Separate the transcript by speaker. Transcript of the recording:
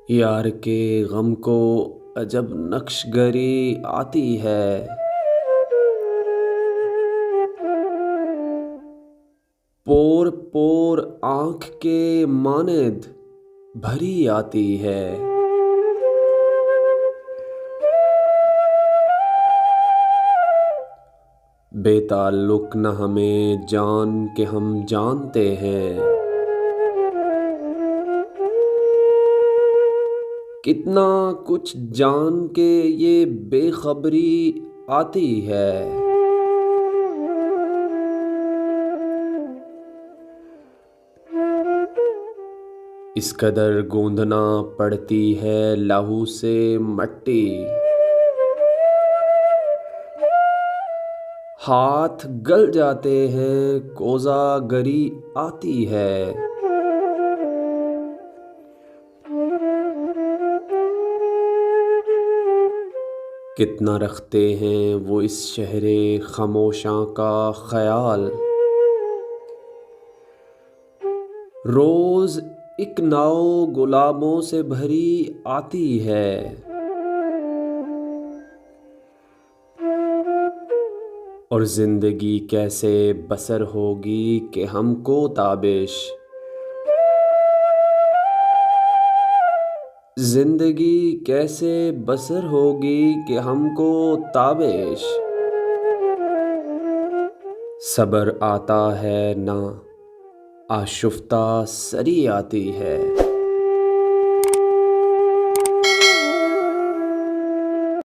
Speaker 1: یار کے غم کو عجب نقش گری آتی ہے، پور پور آنکھ کے مانند بھری آتی ہے۔ بے تعلق نہ ہمیں جان کے ہم جانتے ہیں، کتنا کچھ جان کے یہ بے خبری آتی ہے۔ اس قدر گوندنا پڑتی ہے لہو سے مٹی، ہاتھ گل جاتے ہیں کوزہ گری آتی ہے۔ کتنا رکھتے ہیں وہ اس شہر خاموشاں کا خیال، روز ایک ناؤ گلابوں سے بھری آتی ہے۔ اور زندگی کیسے بسر ہوگی کہ ہم کو تابش، زندگی کیسے بسر ہوگی کہ ہم کو تابش، صبر آتا ہے نہ آشفتہ سری آتی ہے۔